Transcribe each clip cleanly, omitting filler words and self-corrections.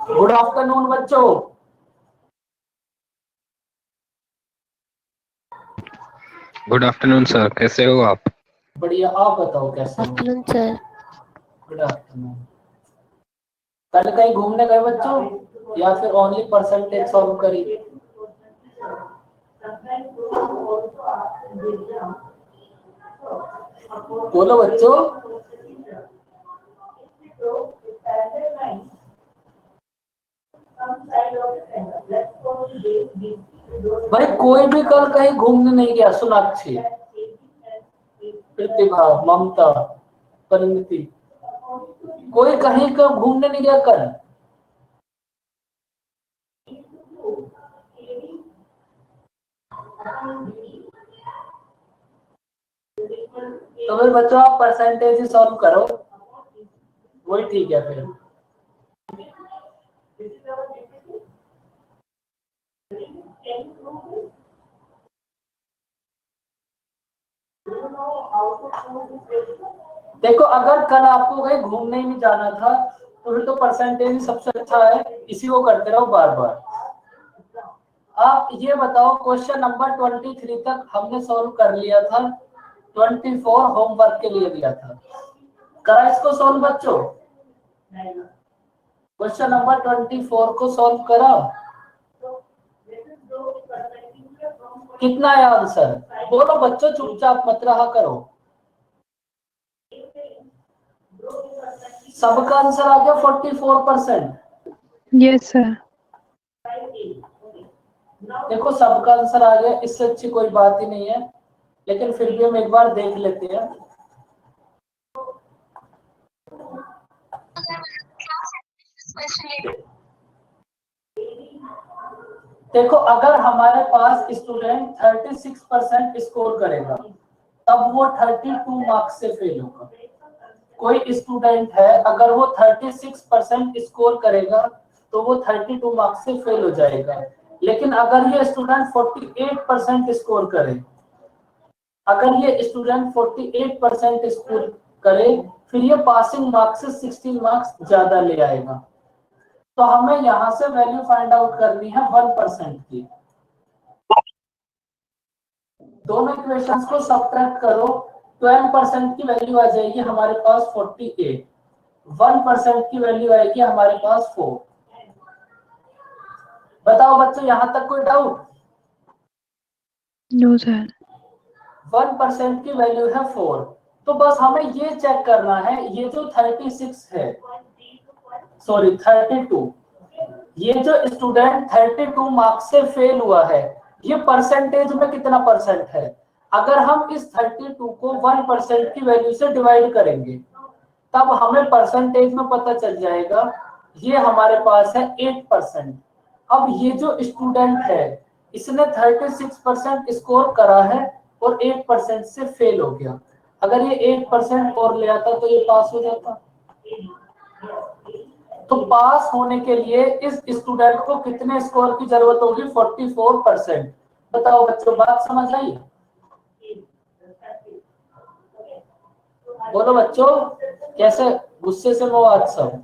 Good afternoon बच्चों। Good afternoon sir, कैसे हो आप? बढ़िया, आप बताओ कैसे हो? Afternoon sir. Good afternoon. कल कहीं घूमने गए बच्चों या फिर ओनली परसेंटेज सॉल्व करी? बोलो बच्चों। भाई कोई भी कल कहीं घूमने नहीं गया? सोनाक्षी, प्रतिभा, ममता, परिणति, कोई कहीं का घूमने नहीं गया कल? तो फिर बच्चों आप परसेंटेज ही सॉल्व करो, वही ठीक है फिर। देखो अगर कल आपको कहीं घूमने ही नहीं जाना था तो फिर तो परसेंटेज ही सबसे अच्छा है, इसी को करते रहो बार बार। आप ये बताओ, क्वेश्चन नंबर 23 तक हमने सॉल्व कर लिया था, 24 होमवर्क के लिए दिया था। करा इसको सॉल्व बच्चों? क्वेश्चन नंबर 24 को सॉल्व करा? कितना है आंसर? बोलो बच्चों, चुपचाप मत रहा करो। सबका आंसर आ गया 44%। Yes sir. देखो सबका आंसर आ गया, इससे अच्छी कोई बात ही नहीं है, लेकिन फिर भी हम एक बार देख लेते हैं। देखो अगर हमारे पास स्टूडेंट 36% स्कोर करेगा तब वो 32 मार्क्स से फेल होगा। कोई स्टूडेंट है अगर वो 36% स्कोर करेगा तो वो 32 मार्क्स से फेल हो जाएगा। लेकिन अगर ये स्टूडेंट 48% स्कोर करे, अगर ये स्टूडेंट 48% स्कोर करे, फिर ये पासिंग मार्क्स से 16 मार्क्स ज्यादा ले आएगा। तो हमें यहां से वैल्यू फाइंड आउट करनी है 1% की। दोनों इक्वेशंस को सब्ट्रैक्ट करो, 12% की वैल्यू आ जाएगी हमारे पास 48, 1% की वैल्यू आएगी हमारे पास 4। बताओ बच्चों, यहां तक कोई डाउट? No sir. 1% की वैल्यू है 4, तो बस हमें ये चेक करना है, ये जो 36 है, सॉरी 32, ये जो स्टूडेंट 32 मार्क्स से फेल हुआ है, ये परसेंटेज में कितना परसेंट है? अगर हम इस 32 को 1% की वैल्यू से डिवाइड करेंगे तब हमें परसेंटेज में पता चल जाएगा, ये हमारे पास है 8%। अब ये जो स्टूडेंट है इसने 36% स्कोर करा है और 8% से फेल हो गया। अगर ये 8% और ले आता तो ये पास हो जाता। तो पास होने के लिए इस स्टूडेंट को कितने स्कोर की जरूरत होगी? 44%। बताओ बच्चों, बात समझ आई? बोलो बच्चों, कैसे गुस्से से वो आज सब?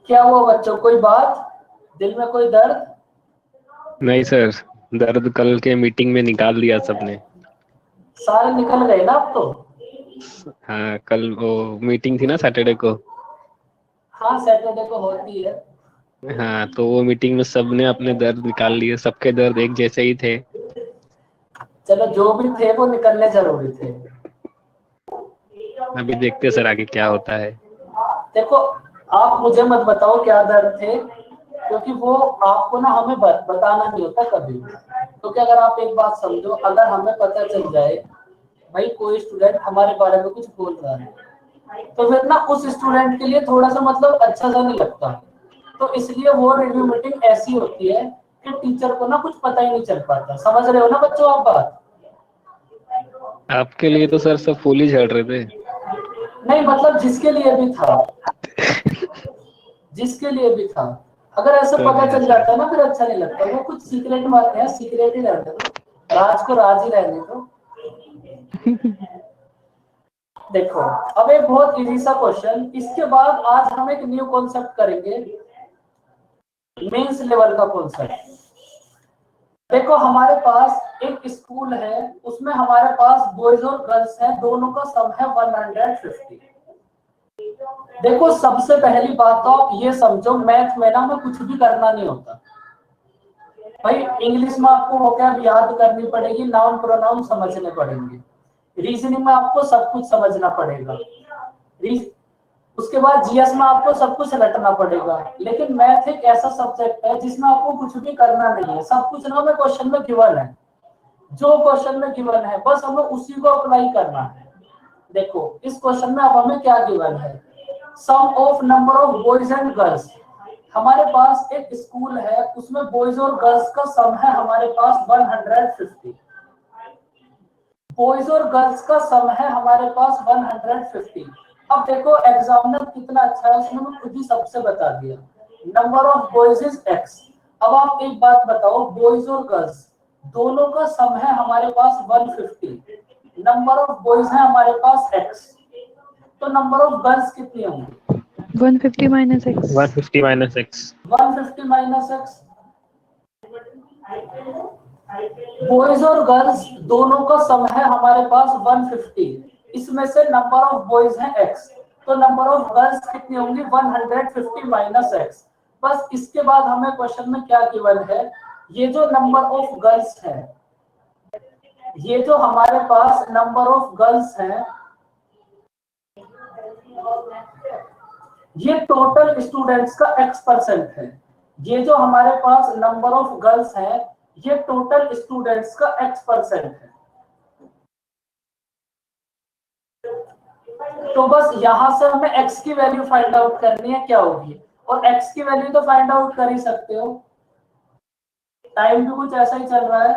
क्या हुआ बच्चों, कोई बात, दिल में कोई दर्द? नहीं सर, दर्द कल के मीटिंग में निकाल दिया सबने। सारे निकल गए ना अब तो? हाँ, कल वो मीटिंग थी ना सैटरडे को। हाँ सैटरडे को होती है। हाँ, तो वो मीटिंग में सबने अपने दर्द निकाल लिए, सबके दर्द एक जैसे ही थे। चलो जो भी थे वो निकलने जरूरी थे। अभी देखते सर आगे क्या होता है। देखो आप मुझे मत बताओ क्या दर्द थे, क्योंकि वो आपको ना हमें बताना नहीं होता कभी। क्योंकि अगर आप एक बात समझो, अगर हमें पता चल जाए भाई कोई स्टूडेंट हमारे बारे में कुछ बोल रहा है, तो फिर ना उस स्टूडेंट के लिए थोड़ा सा मतलब अच्छा सा नहीं लगता। तो इसलिए वो रिव्यू मीटिंग ऐसी होती है कि टीचर को ना कुछ पता ही नहीं चल पाता। समझ रहे हो ना बच्चों आप बात? आपके लिए तो सर सब फूल ही झड़ रहे थे। नहीं मतलब जिसके लिए भी था, जिसके लिए भी था, अगर ऐसा तो पता गया चल सर। जाता है ना फिर अच्छा नहीं लगता। वो कुछ सीक्रेट बातें हैं, सीक्रेट ही रहने दो, राज को राज ही रहने दो। देखो अब एक बहुत इजी सा क्वेश्चन, इसके बाद आज हम एक न्यू कॉन्सेप्ट करेंगे, मेंस लेवल का कॉन्सेप्ट। देखो हमारे पास एक स्कूल है, उसमें हमारे पास बॉयज और गर्ल्स हैं, दोनों का सम है 150। देखो सबसे पहली बात तो आप ये समझो, मैथ में ना हमें कुछ भी करना नहीं होता भाई। इंग्लिश में आपको वोकैब याद करनी पड़ेगी, नाउन प्रोनाउन समझने पड़ेंगे, रीजनिंग में आपको सब कुछ समझना पड़ेगा, उसके बाद जीएस में आपको सब कुछ रटना पड़ेगा। लेकिन मैथ एक ऐसा सब्जेक्ट है जिसमें आपको कुछ भी करना नहीं है, सब कुछ ना हमें क्वेश्चन में गिवन है, जो क्वेश्चन में गिवन है बस हमें उसी को अप्लाई करना है। देखो इस क्वेश्चन में अब हमें क्या गिवन है, sum of number of boys and girls. हमारे पास एक स्कूल है, उसमें बॉयज और गर्ल्स का सम है हमारे पास 150। बॉयज और गर्ल्स का सम है हमारे पास 150। अब देखो एग्जामिनर कितना अच्छा है, उसने खुद ही सबसे बता दिया, number of boys is x। अब आप एक बात बताओ, बॉयज और गर्ल्स दोनों का सम है हमारे पास 150, नंबर ऑफ बॉयज है हमारे पास x, तो नंबर ऑफ गर्ल्स कितनी होंगी? 150 minus x. 150 minus x. 150 minus x। Boys और गर्ल्स दोनों का सम है हमारे पास 150, इसमें से नंबर ऑफ बॉयज है x, तो नंबर ऑफ गर्ल्स कितनी होंगी? 150 माइनस x। बस इसके बाद हमें क्वेश्चन में क्या गिवन है, ये जो नंबर ऑफ गर्ल्स है, ये जो हमारे पास नंबर ऑफ गर्ल्स है, ये टोटल स्टूडेंट्स का x% है। ये जो हमारे पास नंबर ऑफ गर्ल्स है, ये टोटल स्टूडेंट्स का x% है। तो बस यहां से हमें x की वैल्यू फाइंड आउट करनी है, क्या होगी, और x की वैल्यू तो फाइंड आउट कर ही सकते हो, टाइम भी कुछ ऐसा ही चल रहा है।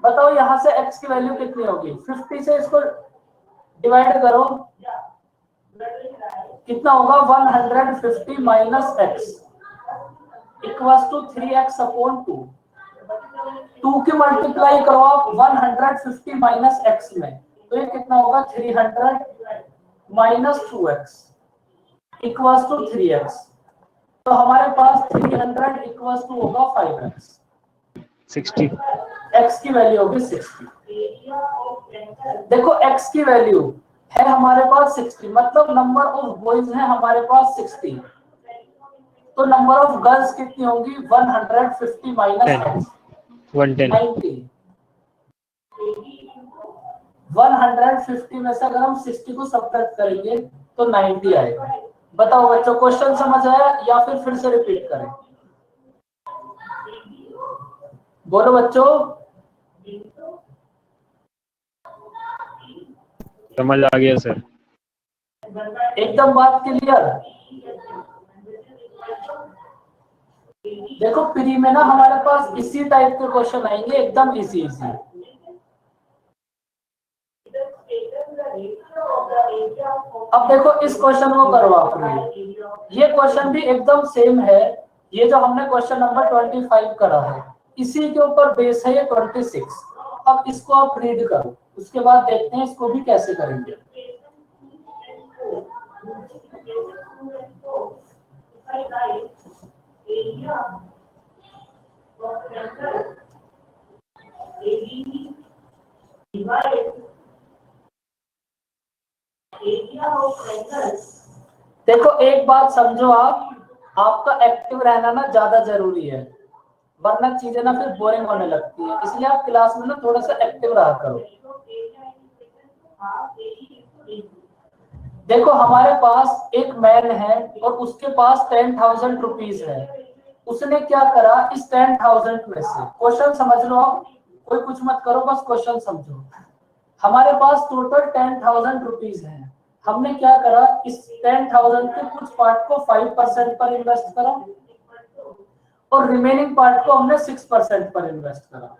बताओ यहां से x की वैल्यू कितनी होगी, 50 से इसको डिवाइड करो, कितना होगा? 150 minus x equals to 3x upon 2। 2 की मल्टीप्लाई करो आप 150 माइनस x में, तो ये कितना होगा? 300 minus 2x equals to 3x। तो हमारे पास 300 इक्वल्स टू होगा 5x, 60। x की वैल्यू होगी 60। देखो x की वैल्यू है हमारे पास 60, मतलब नंबर ऑफ बॉयज है हमारे पास 60, तो नंबर ऑफ गर्ल्स कितनी होंगी? 150 माइनस x 110। 90। 150 में से अगर हम 60 को सब्ट्रैक्ट करेंगे तो 90 आएगा। बताओ बच्चों क्वेश्चन समझ आया या फिर से रिपीट करें? बोलो बच्चों। समझ आ गया सर। एकदम बात क्लियर। देखो प्री में ना हमारे पास इसी टाइप के क्वेश्चन आएंगे, एकदम इजी इजी। अब देखो इस क्वेश्चन को करो आपने, ये क्वेश्चन भी एकदम सेम है, ये जो हमने क्वेश्चन नंबर 25 करा है इसी के ऊपर बेस है ये 26। अब इसको आप रीड करो, उसके बाद देखते हैं इसको भी कैसे करेंगे। देखो एक बात समझो, आपका एक्टिव रहना ना ज्यादा जरूरी है, वरना चीजें ना फिर बोरिंग होने लगती है, इसलिए आप क्लास में ना थोड़ा सा एक्टिव रहा करो। देखो हमारे पास एक मैन है और उसके पास 10,000 रुपीज है, उसने क्या करा इस 10,000 में से, क्वेश्चन समझ लो आप, कोई कुछ मत करो बस क्वेश्चन समझो। हमारे पास टोटल 10,000 रुपीज है, हमने क्या करा इस 10,000 के कुछ पार्ट को 5% पर इन्वेस्ट करा और रिमेनिंग पार्ट को हमने 6% पर इन्वेस्ट करा,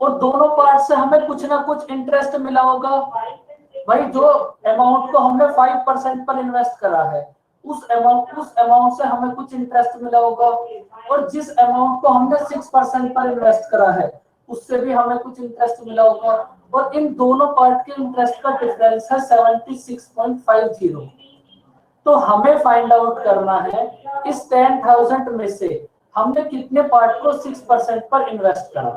और दोनों पार्ट से हमें कुछ ना कुछ इंटरेस्ट मिला होगा भाई। जो अमाउंट को हमने 5% पर इन्वेस्ट करा है उस अमाउंट से हमें कुछ इंटरेस्ट मिला होगा, और जिस अमाउंट को हमने 6% पर इन्वेस्ट करा है उससे भी हमें कुछ इंटरेस्ट मिला होगा, और इन दोनों पार्ट के इंटरेस्ट का डिफरेंस है 76.50। तो हमें फाइंड आउट करना है इस 10,000 में से हमने कितने पार्ट को 6% पर इन्वेस्ट करा।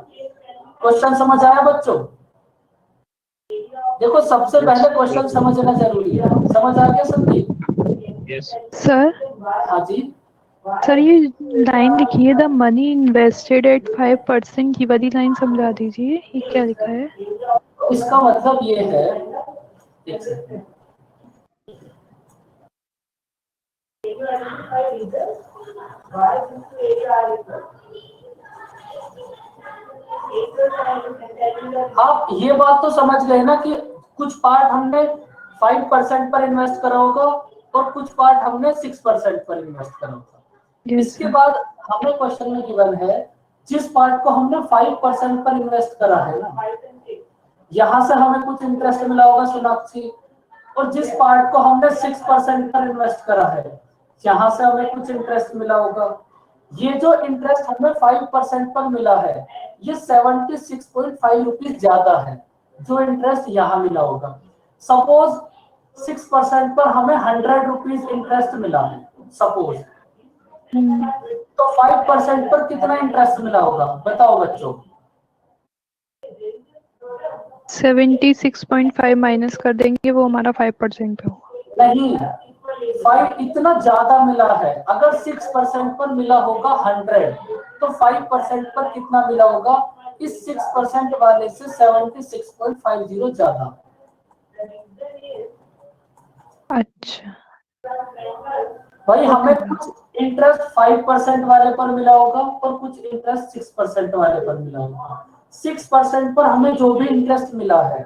क्वेश्चन समझ आया बच्चों? देखो सबसे पहले क्वेश्चन समझना जरूरी है। समझ आ गया संदीप? यस सर हाँ जी। सर ये लाइन लिखिए, द मनी इन्वेस्टेड एट 5%, की वाली लाइन समझा दीजिए, ये क्या लिखा है? इसका मतलब ये है, एक सेकंड। आप ये बात तो समझ गए ना कि कुछ पार्ट हमने 5% पर इन्वेस्ट करा होगा और कुछ पार्ट हमने 6% पर इन्वेस्ट करा होगा। यस इसके सर। बाद हमें क्वेश्चन में गिवन है जिस पार्ट को हमने 5% पर इन्वेस्ट करा है ना, यहां से हमें कुछ इंटरेस्ट मिला होगा सोनाक्षी, और जिस पार्ट को हमने 6% पर इन्वेस्ट करा है यहां से हमें कुछ इंटरेस्ट मिला होगा। ये जो इंटरेस्ट हमें 5% पर मिला है ये 76.5 रुपीज ज्यादा है जो इंटरेस्ट यहाँ मिला होगा। सपोज 6% पर हमें 100 रुपीज इंटरेस्ट मिला है सपोज, तो 5% पर कितना इंटरेस्ट मिला होगा बताओ बच्चों? 76.5 माइनस कर देंगे, वो हमारा 5% पे होगा। नहीं, 5 इतना ज्यादा मिला है। अगर 6% पर मिला होगा 100, तो 5% पर कितना मिला होगा? इस 6% वाले से 76.50 ज्यादा। अच्छा भाई हमें ओके कुछ इंटरेस्ट 5% वाले पर मिला होगा और कुछ इंटरेस्ट 6% वाले पर मिला होगा। 6% पर हमें जो भी इंटरेस्ट मिला है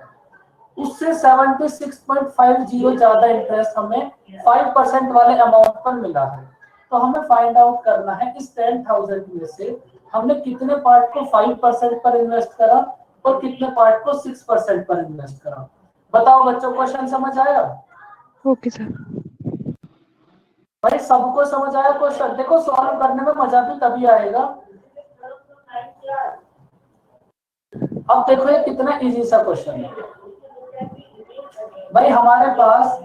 उससे 76.50 ज्यादा इंटरेस्ट हमें 5% वाले अमाउंट पर मिला है। तो हमें फाइंड आउट करना है इस 10,000 में से हमने कितने पार्ट को 5% पर इन्वेस्ट करा और कितने पार्ट को 6% पर इन्वेस्ट करा। बताओ बच्चों, क्वेश्चन समझ आया? Okay sir. भाई सबको समझ आया क्वेश्चन? देखो सॉल्व करने में मजा भी तभी आएगा। अब देखो ये कितना इजी सा क्वेश्चन है। भाई हमारे पास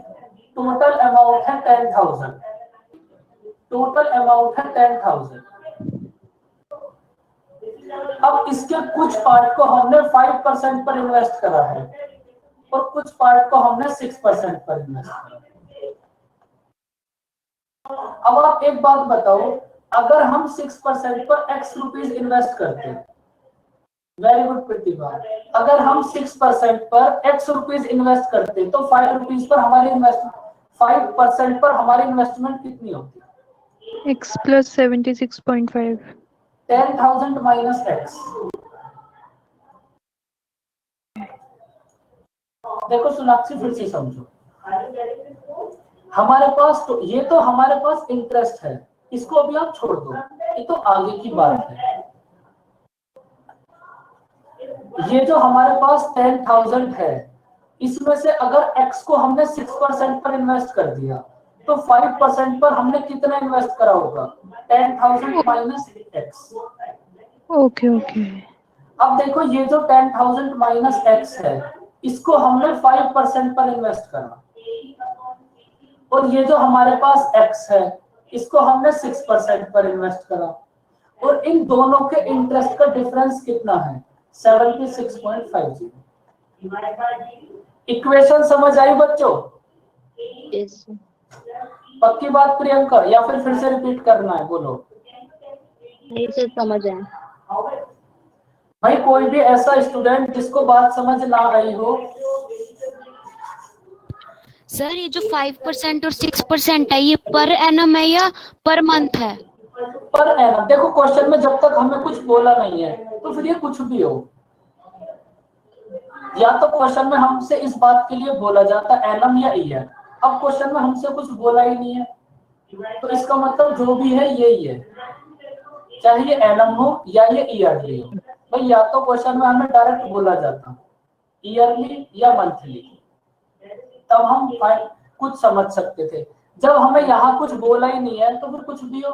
टोटल अमाउंट है 10,000, टोटल अमाउंट है 10,000। अब इसके कुछ पार्ट को हमने 5% पर इन्वेस्ट करा है और कुछ पार्ट को हमने 6% पर इन्वेस्ट करा। अब आप एक बात बताओ, अगर हम 6% पर x रुपीज इन्वेस्ट करते हैं, वेरी गुड प्रतिभा, अगर हम 6% पर x रुपीज इन्वेस्ट करते तो 5 रुपीज पर हमारी इन्वेस्टमेंट 5% पर हमारी इन्वेस्टमेंट कितनी होती? x plus 76.5। 10,000 minus x। देखो सोनाक्षी फिर से समझो, हमारे पास तो ये तो हमारे पास इंटरेस्ट है, इसको अभी आप छोड़ दो, ये तो आगे की बात है। ये जो हमारे पास 10,000 है इसमें से अगर x को हमने 6% पर इन्वेस्ट कर दिया तो 5% पर हमने कितना इन्वेस्ट करा होगा? 10,000 माइनस x। ओके ओके अब देखो ये जो 10,000 माइनस x है इसको हमने 5% पर इन्वेस्ट करा, और ये जो हमारे पास x है इसको हमने 6% पर इन्वेस्ट करा, और इन दोनों के इंटरेस्ट का डिफरेंस कितना है? 76.50। इक्वेशन समझ आई बच्चों? यस पक्की बात प्रियंका, या फिर से रिपीट करना है? बोलो। नहीं सर, समझ आए। भाई कोई भी ऐसा स्टूडेंट जिसको बात समझ ना आई हो? सर ये जो 5% और 6% है ये पर एनम है या पर मंथ है? Per annum. देखो क्वेश्चन में जब तक हमें कुछ बोला नहीं है तो फिर ये कुछ भी हो, या तो क्वेश्चन में हमसे इस बात के लिए बोला जाता एनम या ईयर। अब क्वेश्चन में हमसे कुछ बोला ही नहीं है तो इसका मतलब जो भी है यही है, चाहे ये एनम हो या ये ईयरली हो। भाई या तो क्वेश्चन में हमें डायरेक्ट बोला जाता ईयरली या मंथली, तब हम कुछ समझ सकते थे। जब हमें यहाँ कुछ बोला ही नहीं है तो फिर कुछ भी हो।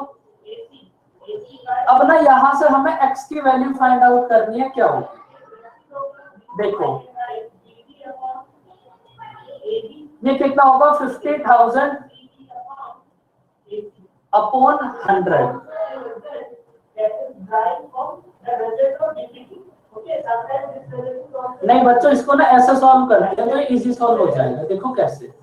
अब ना यहाँ से हमें x की वैल्यू फाइंड आउट करनी है, क्या होगी देखो, ये कितना होगा 50,000 अपॉन 100। नहीं बच्चों, इसको ना ऐसे सॉल्व करते हैं तो इजी सॉल्व हो जाएगा। देखो कैसे,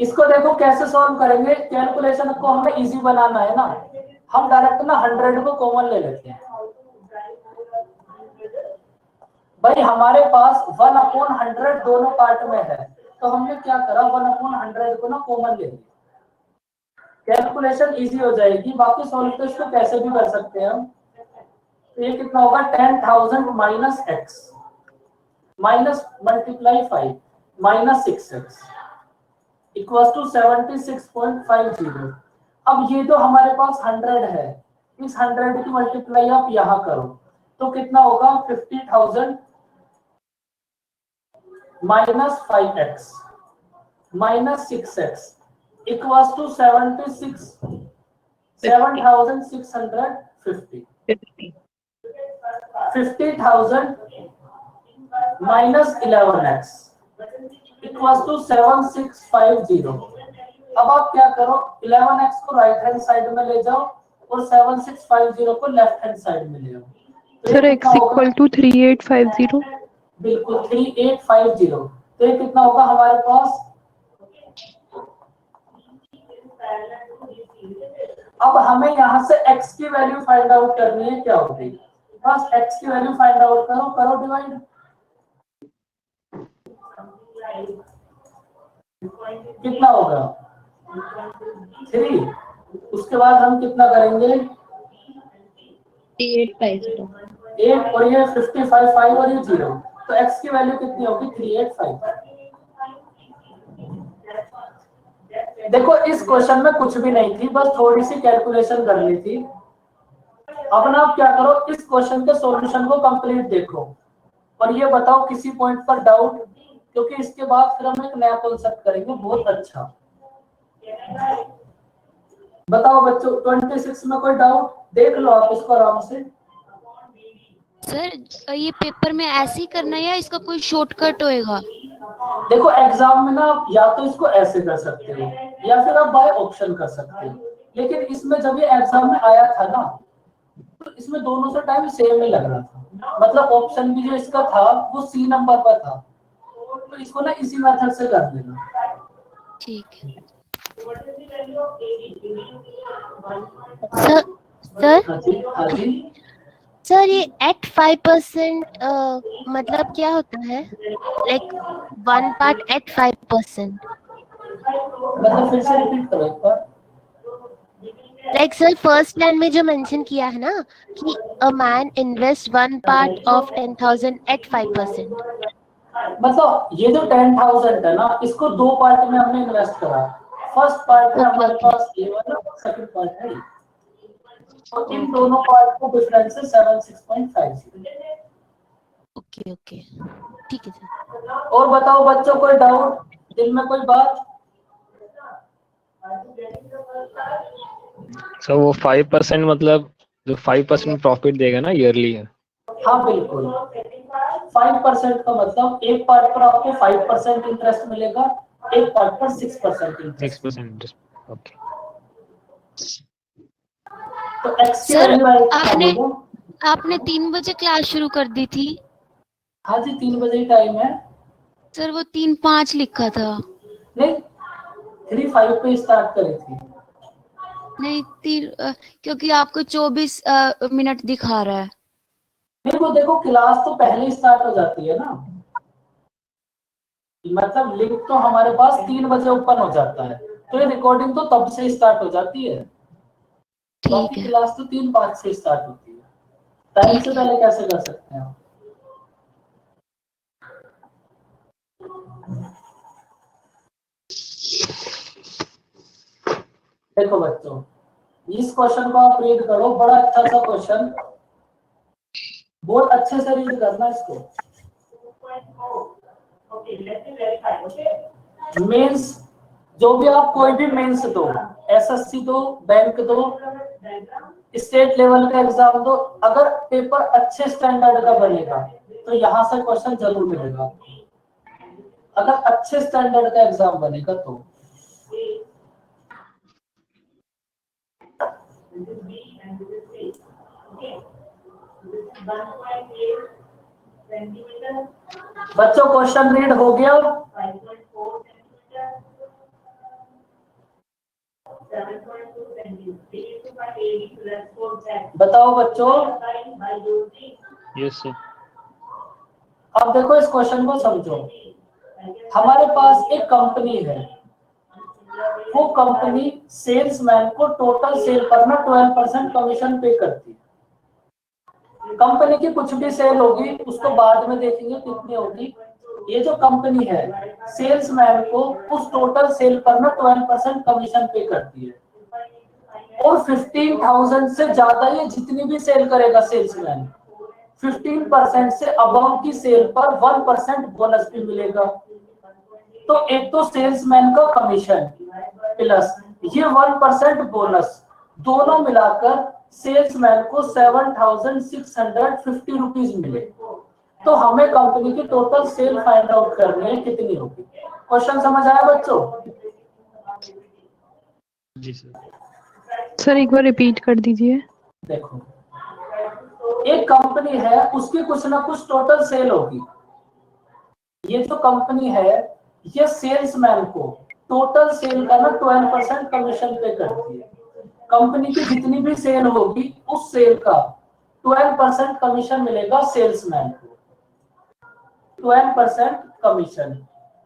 इसको देखो कैसे सॉल्व करेंगे। कैलकुलेशन को हमें इजी बनाना है ना, हम डायरेक्ट ना 100 को कॉमन ले लेते हैं। भाई हमारे पास 1/100 दोनों पार्ट में है, तो हमने क्या करा 1/100 को ना कॉमन ले लिया, कैलकुलेशन इजी हो जाएगी। बाकी सॉल्व तो इसको कैसे भी कर सकते हैं हम। तो ये कितना होगा 10,000 minus x minus multiply 5 minus 6x equal to 76.50। अब ये जो हमारे पास 100 है, इस 100 की मल्टीप्लाई आप यहां करो तो कितना होगा 50,000 minus 5x minus 6x equal to 7,650। 50,000 minus 11x equal to 7650। अब आप क्या करो 11x को राइट हैंड साइड में ले जाओ और 7650 को लेफ्ट हैंड साइड में ले आओ। तो सर x इक्वल टू 3850। बिल्कुल 3850। तो ये कितना होगा हमारे पास। अब हमें यहाँ से x की वैल्यू फाइंड आउट करनी है, क्या होगी बस x की वैल्यू फाइंड आउट करो, करो डिवाइड। कितना होगा 3। उसके बाद हम कितना करेंगे 3850 8 और ये 55 5 और ये 0, तो x की वैल्यू कितनी होगी 385। देखो इस क्वेश्चन में कुछ भी नहीं थी, बस थोड़ी सी कैलकुलेशन करनी थी। अब ना आप क्या करो इस क्वेश्चन के सॉल्यूशन को कंप्लीट देखो और ये बताओ किसी पॉइंट पर डाउट, क्योंकि इसके बाद फिर हम एक नया कॉन्सेप्ट करेंगे बहुत अच्छा। बताओ बच्चों 26 में कोई डाउट, देख लो आप इसको आराम से। सर ये पेपर में ऐसे ही करना है या इसका कोई शॉर्टकट होएगा? देखो एग्जाम में ना आप या तो इसको ऐसे कर सकते हो या फिर आप बाय ऑप्शन कर सकते हो, लेकिन इसमें जब ये एग्जाम में आया था ना तो इसमें दोनों से टाइम सेम ही लग रहा था, मतलब ऑप्शन भी जो इसका था वो सी नंबर पर था, तो इसको ना इसी मेथड से कर देना। ठीक है सर। हाँ जी हाँ जी। सर ये एट 5% मतलब क्या होता है? Like 1 part at 5%। मतलब फिर से रिपीट करो एक बार। लाइक सर फर्स्ट लाइन में जो मेंशन किया है ना कि a man invest 1 part of 10,000 at 5%। मतलब ये जो 10,000 है ना इसको दो पार्ट में हमने इन्वेस्ट करा। फर्स्ट पार्ट है हमारे पास ये वाला, सेकंड पार्ट है, और इन दोनों पार्ट को डिफरेंस है 76.50। ओके ओके ठीक है सर। और बताओ बच्चों कोई डाउट, दिल में कोई बात। सो वो 5% मतलब जो 5% प्रॉफिट देगा ना ईयरली है। हाँ बिल्कुल 5% का मतलब एक पार्ट पर आपको 5% इंटरेस्ट मिलेगा, एक पार्ट पर 6% इंटरेस्ट। 6%। ओके तो एक्स की सर वैल्यू आपने 3 बजे क्लास शुरू कर दी थी। हाँ जी 3 बजे टाइम है। सर वो 3:05 लिखा था। नहीं 3:05 पे स्टार्ट करी थी। नहीं क्योंकि आपको 24 मिनट दिखा रहा है। नहीं वो देखो क्लास तो पहले ही स्टार्ट हो जाती है ना, मतलब लिंक तो हमारे पास 3 बजे ओपन हो जाता है, तो ये रिकॉर्डिंग तो तब से स्टार्ट हो जाती है। ठीक है क्लास तो 3:05 से स्टार्ट होती है, टाइम से पहले कैसे कर सकते हैं। देखो बच्चों इस क्वेश्चन को आप रीड करो, बड़ा अच्छा सा क्वेश्चन, बहुत अच्छे से रीड करना इसको। मेंस जो भी आप कोई भी मेंस दो, एसएससी दो, बैंक दो, स्टेट लेवल का एग्जाम दो, अगर पेपर अच्छे स्टैंडर्ड का बनेगा तो यहाँ से क्वेश्चन जरूर मिलेगा, अगर अच्छे स्टैंडर्ड का एग्जाम बनेगा तो। बच्चों क्वेश्चन रीड हो गया? बताओ बच्चों। Yes sir. अब देखो इस क्वेश्चन को समझो। हमारे पास एक कंपनी है, वो कंपनी सेल्समैन को टोटल सेल पर ना 12% कमीशन पे करती है। कंपनी की कुछ भी सेल होगी उसको बाद में देखेंगे कितनी होगी। ये जो कंपनी है सेल्समैन को उस टोटल सेल पर ना 12% कमीशन पे करती है, और 15,000 से ज्यादा ये जितनी भी सेल करेगा सेल्समैन, 15% से अबव की सेल पर 1% बोनस भी मिलेगा। तो एक तो सेल्समैन का कमीशन प्लस ये 1% बोनस, दोनों मिलाकर सेल्समैन को 7,650 रुपीज मिले। तो हमें कंपनी की टोटल सेल फाइंड आउट करनी है कितनी होगी। क्वेश्चन समझ आया बच्चों? जी सर। सर एक बार रिपीट कर दीजिए। देखो एक कंपनी है, उसकी कुछ ना कुछ टोटल सेल होगी। ये जो कंपनी है ये सेल्समैन को टोटल सेल का ना 12% कमीशन पे करती है। कंपनी की जितनी भी सेल होगी उस सेल का 12% कमीशन मिलेगा सेल्समैन को, 12% कमीशन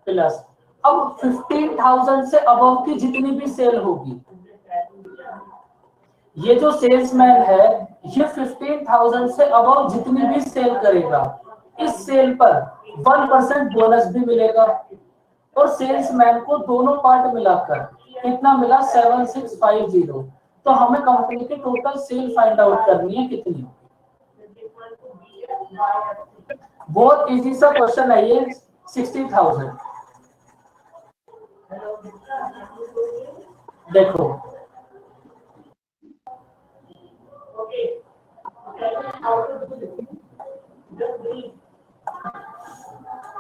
प्लस अब 15,000 से अबव की जितनी भी सेल होगी, ये जो सेल्समैन है ये 15,000 से अबव जितनी भी सेल करेगा, इस सेल पर 1% बोनस भी मिलेगा। और सेल्समैन को दोनों पार्ट मिलाकर कितना मिला? 7650। तो हमें कंपनी की टोटल सेल फाइंड आउट करनी है कितनी। बहुत इजी सा क्वेश्चन है ये, 60,000। देखो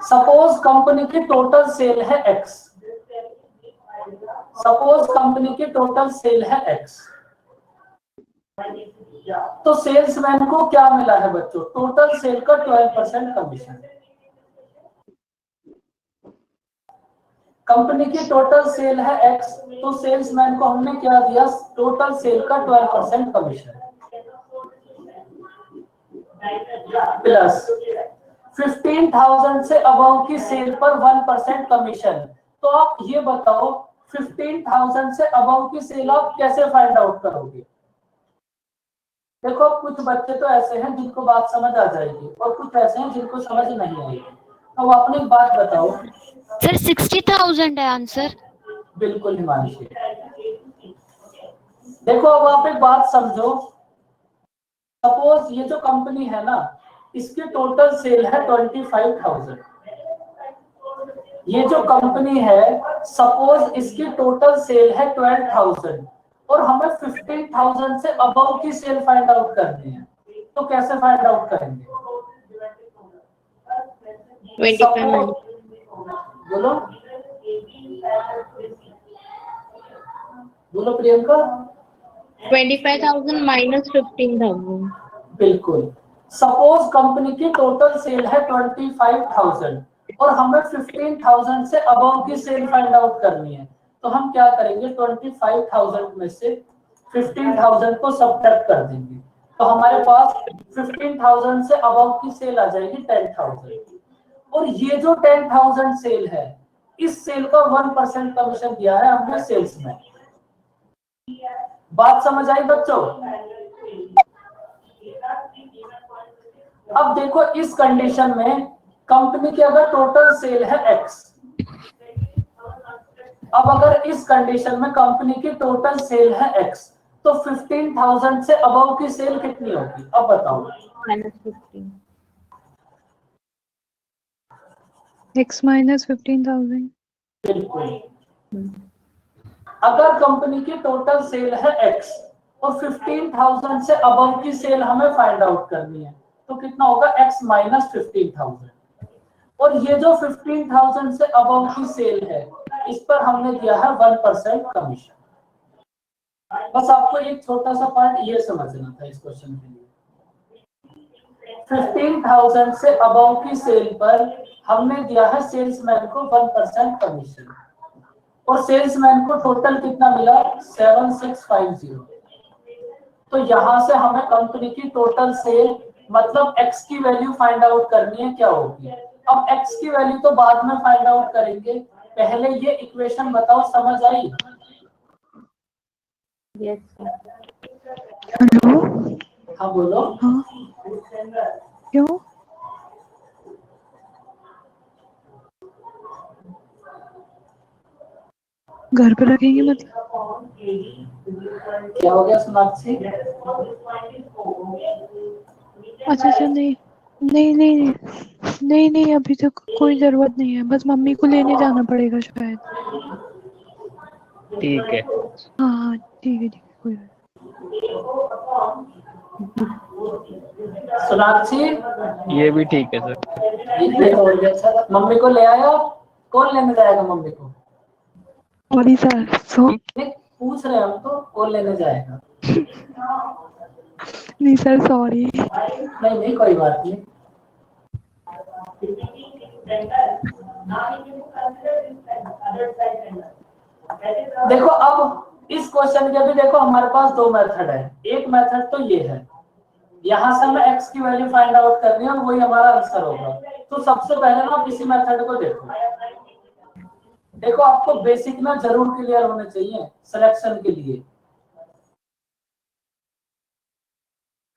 सपोज कंपनी की टोटल सेल है x, सपोज कंपनी की टोटल सेल है x, तो सेल्समैन को क्या मिला है बच्चों? टोटल सेल का 12% कमीशन। कंपनी की टोटल सेल है x, तो सेल्समैन को हमने क्या दिया? टोटल सेल का 12% कमीशन प्लस 15,000 से अबव की सेल पर 1% कमीशन। तो आप ये बताओ 15,000 से अबव की सेल आप कैसे फाइंड आउट करोगे? देखो कुछ बच्चे तो ऐसे हैं जिनको बात समझ आ जाएगी और कुछ ऐसे हैं जिनको समझ नहीं आएगी। तो अपनी बात बताओ। सर 60,000 है आंसर। बिल्कुल हिमांशी। देखो अब आप एक बात समझो, सपोज ये जो कंपनी है ना इसकी टोटल सेल है 25,000। ये जो कंपनी है सपोज इसकी टोटल सेल है 12,000 और हमें 15,000 से अबव की सेल फाइंड आउट करनी है। तो कैसे फाइंड आउट करेंगे? बोलो बोलो प्रियंका। 25,000 minus 15,000। बिल्कुल। सपोज कंपनी की टोटल सेल है 25,000 और हमें 15,000 से अबव की सेल फाइंड आउट करनी है। तो हम क्या करेंगे? 25,000 में से 15,000 को सब्ट्रैक्ट कर देंगे, तो हमारे पास 15,000 से अबव की सेल आ जाएगी 10,000। और ये जो 10,000 सेल है, इस सेल का 1% कमीशन दिया है हमने सेल्स में। बात समझ आई बच्चों? अब देखो इस कंडीशन में कंपनी की अगर टोटल सेल है x, अब अगर इस कंडीशन में कंपनी की टोटल सेल है x, तो 15,000 से अबव की सेल कितनी होगी? अब बताओ। -15। x minus 15,000। बिल्कुल। अगर कंपनी की टोटल सेल है x और 15,000 से अबव की सेल हमें फाइंड आउट करनी है, तो कितना होगा x माइनस 15,000। और ये जो 15,000 से अबव की सेल है, इस पर हमने दिया है 1% कमीशन। बस आपको एक छोटा सा पार्ट ये समझना था इस क्वेश्चन के लिए। 15,000 से अबव की सेल पर हमने दिया है सेल्समैन को 1% कमीशन, और सेल्समैन को टोटल कितना मिला 7650। तो यहां से हमें कंपनी की टोटल सेल मतलब x की वैल्यू फाइंड आउट करनी है, क्या होगी। अब x की वैल्यू तो बाद में फाइंड आउट करेंगे, पहले ये इक्वेशन बताओ, समझ आई। Yes, sir. हेलो। हाँ बोलो। हाँ क्यों? घर पे रखेंगे मतलब? क्या हो गया सोनाक्षी। अच्छा अच्छा, नहीं नहीं नहीं नहीं नहीं, अभी तक कोई जरूरत नहीं है, बस मम्मी को लेने जाना पड़ेगा शायद। ठीक है। हाँ हाँ ठीक है कोई बात सोनाक्षी ये भी ठीक है सर। ये हो गया। अच्छा मम्मी को ले आया, कौन लेने जाएगा मम्मी को। नहीं। सॉरी सर सो नहीं, पूछ रहे हम तो कौन लेने जाएगा। नहीं सर सॉरी। नहीं नहीं कोई बात नहीं। देखो अब इस क्वेश्चन के भी देखो हमारे पास दो मेथड है। एक मेथड तो ये है, यहां से हमें x की वैल्यू फाइंड आउट करनी है और वही हमारा आंसर होगा। तो सबसे पहले ना आप इसी मेथड को देखो। देखो आपको बेसिक ना जरूर क्लियर होने चाहिए सिलेक्शन के लिए।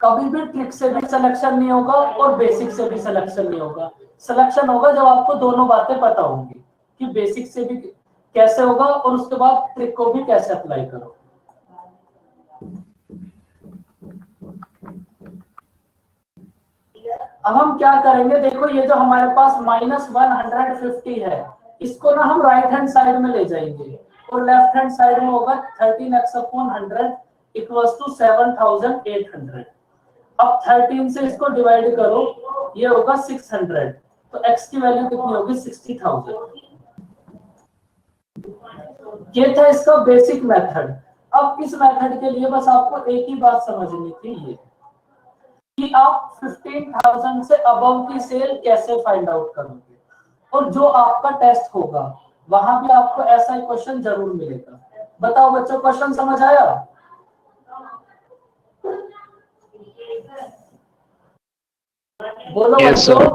कभी भी ट्रिक से भी सिलेक्शन नहीं होगा और बेसिक से भी सिलेक्शन नहीं होगा। सिलेक्शन होगा जब आपको दोनों बातें पता होंगी कि बेसिक से भी कैसे होगा और उसके बाद ट्रिक को भी कैसे अप्लाई करो। अब हम क्या करेंगे, देखो ये जो हमारे पास -150 है, इसको ना हम राइट हैंड साइड में ले जाएंगे और लेफ्ट हैंड साइड में होगा 13x/100 इक्वल्स टू 7800। अब 13 से इसको डिवाइड करो, ये होगा 600। तो x की वैल्यू कितनी होगी 60,000। ये था इसका बेसिक मेथड। अब इस मेथड के लिए बस आपको एक ही बात समझनी थी, ये कि आप 15,000 से अबव की सेल कैसे फाइंड आउट करोगे। और जो आपका टेस्ट होगा वहां भी आपको ऐसा ही क्वेश्चन जरूर मिलेगा। बताओ बच्चों, क्वेश्चन समझ आया। बोलो Yes, बच्चों, sir.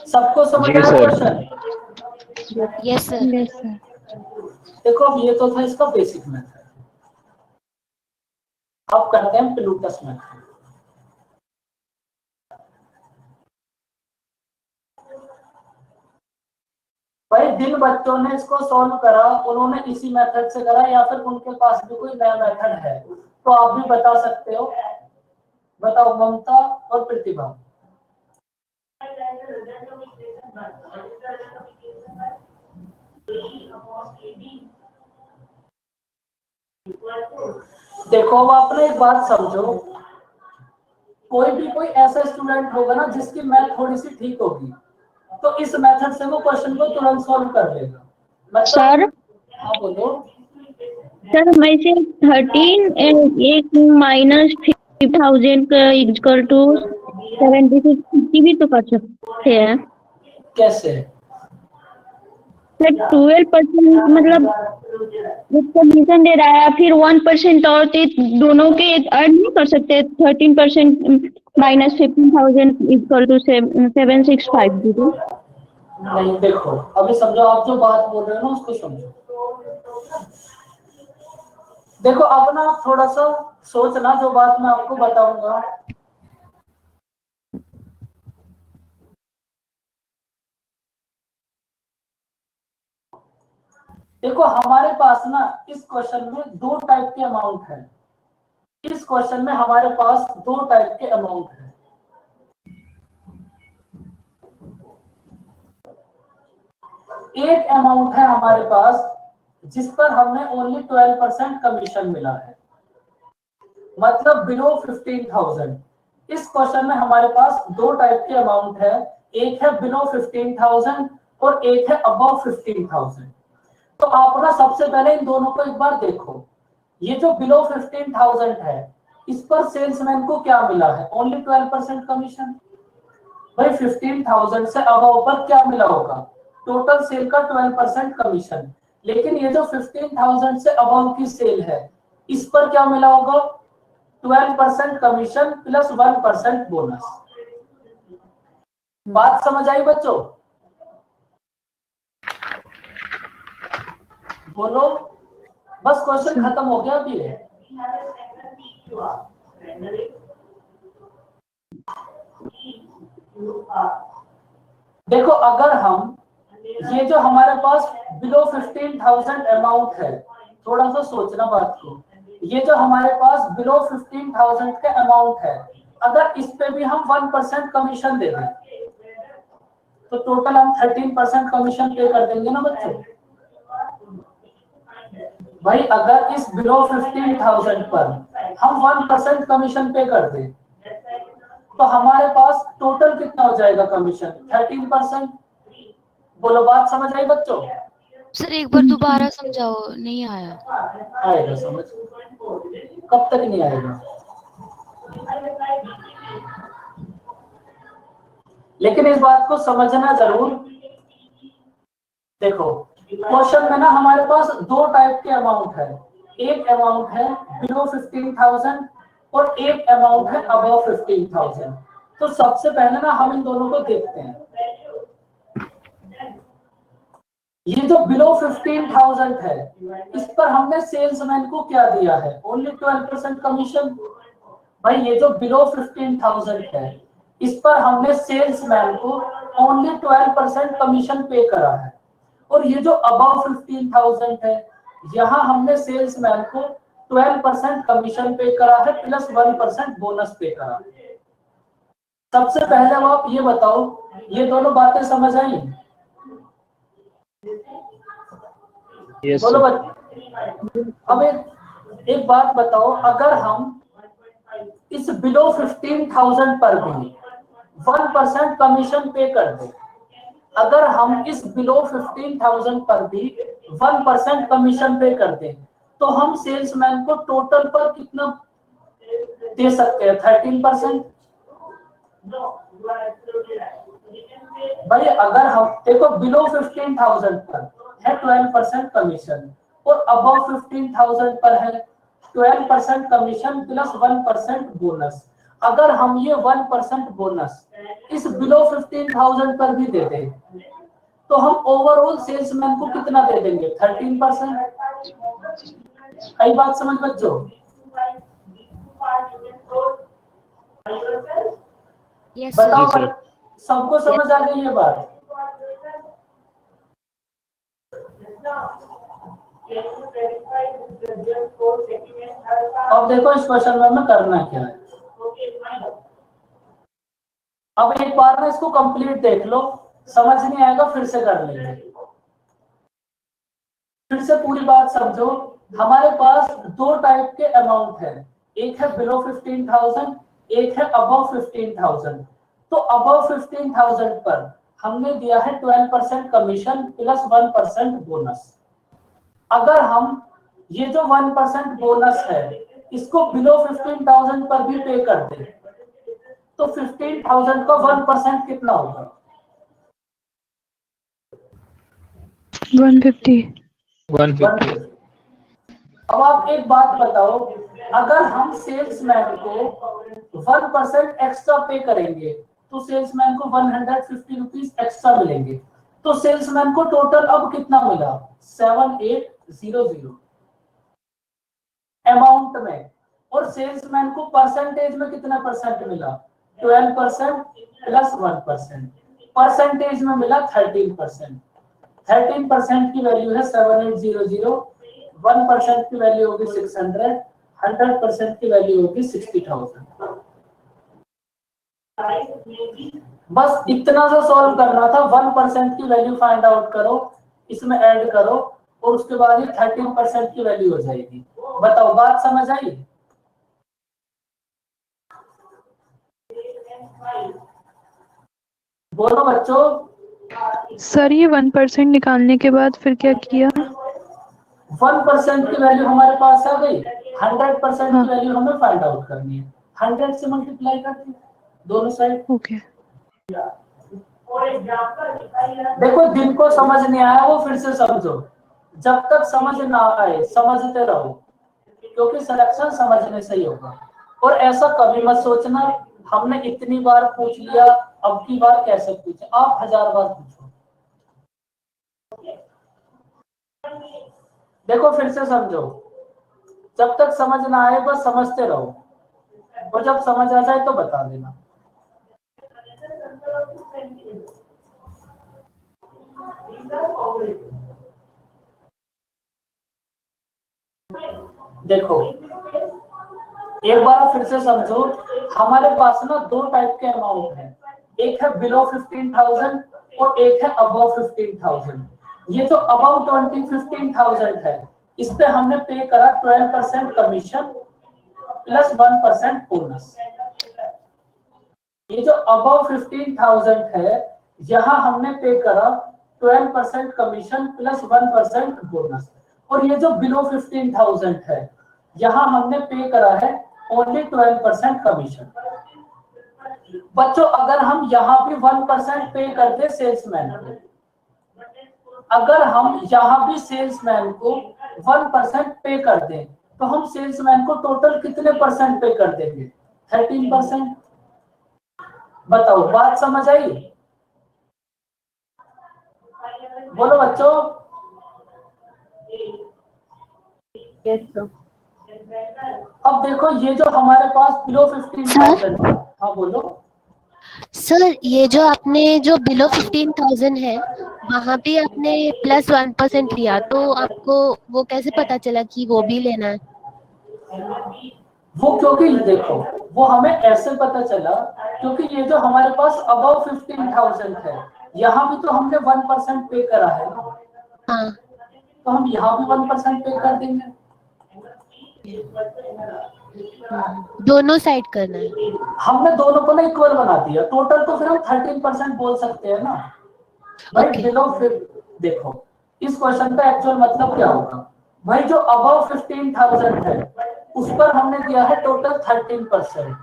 सबको समझ जी आया sir. Question. Yes sir. Yes sir. देखो अब ये तो था इसका बेसिक मेथड। अब करते हैं प्लूटस मेथड। भाई जिन बच्चों ने इसको सॉल्व करा उन्होंने इसी मेथड से करा या फिर उनके पास भी कोई नया मेथड है तो आप भी बता सकते हो। बताओ ममता और प्रतिभा। देखो अब आप ना एक बात समझो, कोई भी कोई ऐसा स्टूडेंट होगा ना जिसकी मैथ थोड़ी सी ठीक होगी तो इस मेथड से वो क्वेश्चन को तुरंत सॉल्व कर लेगा। मतलब सर हाँ बोलो। सर मैं से 13 एक -5000 का इक्वल टू 7650 भी तो कर सकते हैं कैसे। सर। 12% मतलब कमीशन दे रहा है, फिर 1% और दोनों के ऐड नहीं कर सकते। 13% -15,000 इक्वल टू 7650। नहीं देखो अभी समझो, आप जो बात बोल रहे हो ना उसको समझो। देखो अब ना आप थोड़ा सा सोचना जो बात मैं आपको बताऊंगा। देखो हमारे पास ना इस क्वेश्चन में दो टाइप के अमाउंट है। इस क्वेश्चन में हमारे पास दो टाइप के अमाउंट है। एक अमाउंट है हमारे पास जिस पर हमें ओनली 12% कमीशन मिला है, मतलब बिलो 15,000। इस क्वेश्चन में हमारे पास दो टाइप के अमाउंट है, एक है बिलो 15,000 और एक है अबव 15,000। तो आप ना सबसे पहले इन दोनों को एक बार देखो। ये जो बिलो 15,000 है, इस पर सेल्समैन को क्या मिला है? Only 12% commission. भाई 15,000 से अबव पर क्या मिला होगा? टोटल सेल का 12% कमीशन। लेकिन ये जो 15,000 से अबव की सेल है, इस पर क्या मिला होगा? 12% कमीशन प्लस 1% बोनस। बात समझ आई बच्चों? बोलो। बस क्वेश्चन खत्म हो गया अभी है। देखो, अगर हम ये जो हमारे पास बिलो 15,000 अमाउंट है, थोड़ा सा सोचना बात को। ये जो हमारे पास बिलो 15,000 का अमाउंट है, अगर इस पे भी हम 1% कमीशन दे दें तो टोटल हम 13% कमीशन पे कर देंगे ना बच्चों। भाई अगर इस बिलो 15,000 पर हम 1% कमीशन पे कर दें तो हमारे पास टोटल कितना हो जाएगा कमीशन? 13%। बोलो, बात समझ आई बच्चों? सर एक बार दोबारा समझाओ, नहीं आया। आएगा समझ। कब तक नहीं आएगा? लेकिन इस बात को समझना जरूर। देखो, क्वेश्चन में ना हमारे पास दो टाइप के अमाउंट है। एक अमाउंट है बिलो 15,000 और एक अमाउंट है अबव 15,000। तो सबसे पहले ना हम इन दोनों को देखते हैं। ये जो बिलो 15,000 है, इस पर हमने सेल्समैन को क्या दिया है? Only 12% commission. भाई ये जो बिलो 15,000 है, इस पर हमने सेल्समैन को ओनली 12% कमीशन पे करा है। और ये जो अबव 15,000 है, यहाँ हमने सेल्समैन को 12% कमीशन पे करा है प्लस 1% बोनस पे करा है। सबसे पहले अब आप ये बताओ, ये दोनों बातें समझ आई? यस बोलो सर। बच्चे। अब एक बात बताओ, अगर हम इस बिलो 15,000 पर भी 1% कमीशन पे कर दे, अगर हम इस बिलो 15,000 पर भी 1% कमीशन पे कर दें तो हम सेल्समैन को टोटल पर कितना दे सकते हैं? 13%। भाई अगर हम देखो, बिलो 15,000 पर है 12% कमीशन और अबव 15,000 पर है 12% कमीशन प्लस 1% बोनस। अगर हम ये 1% बोनस इस बिलो 15,000 पर भी दे दें तो हम ओवरऑल सेल्समैन को कितना दे देंगे? 13%। कई बात समझ बच्चों? यस बताओ सर। सबको समझ आ गई ये बात? अब देखो इस क्वेश्चन में करना क्या है। अब एक बार ना इसको कंप्लीट देख लो, समझ नहीं आएगा फिर से कर लेंगे। फिर से पूरी बात समझो। हमारे पास दो टाइप के अमाउंट है, एक है बिलो 15,000, एक है अबव 15,000। तो अबव 15,000 पर हमने दिया है 12% कमीशन प्लस 1% बोनस। अगर हम ये जो 1% बोनस है इसको बिलो 15,000 पर भी पे कर दे तो 15,000 का 1% कितना होगा? 150। 150। अब आप एक बात बताओ, अगर हम सेल्समैन को 1% एक्स्ट्रा पे करेंगे तो सेल्समैन को 150 रुपीज एक्स्ट्रा मिलेंगे। तो सेल्समैन को टोटल अब कितना मिला? 7800 अमाउंट में। और सेल्समैन को परसेंटेज में कितना परसेंट मिला? 12% प्लस 1%। परसेंटेज में मिला 13%। 13% की वैल्यू है 7800, 1% की वैल्यू होगी 600, 100% की वैल्यू होगी 60,000। बस इतना सा सॉल्व करना था। 1% की वैल्यू फाइंड आउट करो, इसमें ऐड करो और उसके बाद ही 13% की वैल्यू हो जाएगी। बताओ बात समझ आई? बोलो बच्चों। सर ये 1% निकालने के बाद फिर क्या किया? 1% की वैल्यू हमारे पास आ गई, 100% हाँ की वैल्यू हमें फाइंड आउट करनी है। 100 से मल्टीप्लाई कर दिया दोनों साइड। ओके। देखो जिनको समझ नहीं आया वो फिर से समझो, जब तक समझ ना आए समझते रहो, क्योंकि सिलेक्शन समझने से ही होगा। और ऐसा कभी मत सोचना हमने इतनी बार पूछ लिया अब की बार कैसे पूछे, आप 1000 बार पूछो। देखो फिर से समझो, जब तक समझ ना आए बस समझते रहो, और जब समझ आ जाए तो बता देना। देखो एक बार फिर से समझो, हमारे पास ना दो टाइप के अमाउंट है, एक है बिलो 15,000 और एक है अबव 15,000। ये जो अबव 15,000 है इस पे हमने पे करा 12% कमीशन प्लस 1% बोनस। ये जो अबव 15,000 है यहाँ हमने पे करा 12% कमीशन प्लस 1% बोनस। और ये जो बिलो 15,000 है यहाँ हमने पे करा है ओनली 12% कमीशन। बच्चों अगर हम यहाँ भी 1% पे कर दे सेल्समैन को, अगर हम यहाँ भी सेल्समैन को 1% पे कर दें तो हम सेल्समैन को टोटल कितने परसेंट पे कर देंगे? 13%। बताओ बात समझ आई? बोलो बच्चों। अब देखो ये जो हमारे पास बिलो 15,000 है, हाँ बोलो। सर ये जो आपने जो बिलो 15,000 है वहां पे आपने प्लस 1% लिया, तो आपको वो कैसे पता चला कि वो भी लेना है? वो क्योंकि देखो वो हमें ऐसे पता चला क्योंकि ये जो हमारे पास अबव 15,000 है यहाँ भी तो हमने 1% पे करा है ना, हाँ। तो हम यहाँ भी 1% पे कर देंगे। दोनों साइड करना है। हमने दोनों को ना इक्वल बना दिया, टोटल तो फिर हम 13% बोल सकते हैं ना भाई। Okay. बिलो फिर देखो इस क्वेश्चन का एक्चुअल मतलब क्या होगा भाई, जो अबव 15,000 है उस पर हमने दिया है टोटल 13%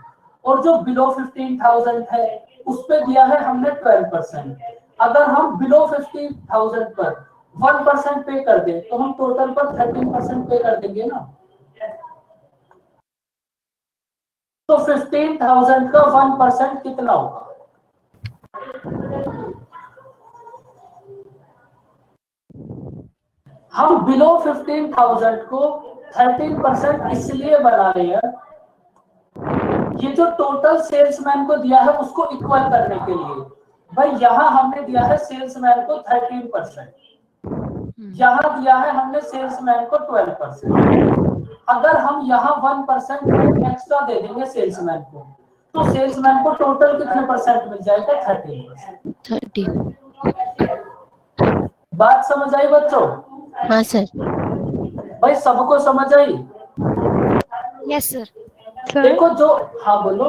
और जो बिलो 15,000 है उस पे दिया है हमने 12%। अगर हम बिलो 15,000 पर 1% पे कर दें तो हम टोटल पर 13% पे कर देंगे ना। तो 15,000 का 1% कितना होगा? हम बिलो 15,000 को 13% इसलिए बना रहे हैं, ये जो टोटल सेल्समैन को दिया है उसको इक्वल करने के लिए। भाई यहाँ हमने दिया है सेल्समैन को 13%, यहाँ दिया है हमने सेल्समैन को 12%। अगर हम यहाँ 1% एक्स्ट्रा दे देंगे सेल्समैन को तो सेल्समैन को टोटल कितने परसेंट मिल जाएगा? 13%। 13। बात समझ आई बच्चों? हाँ सर। भाई सबको समझ आई? Yes sir. सर देखो जो, हाँ बोलो।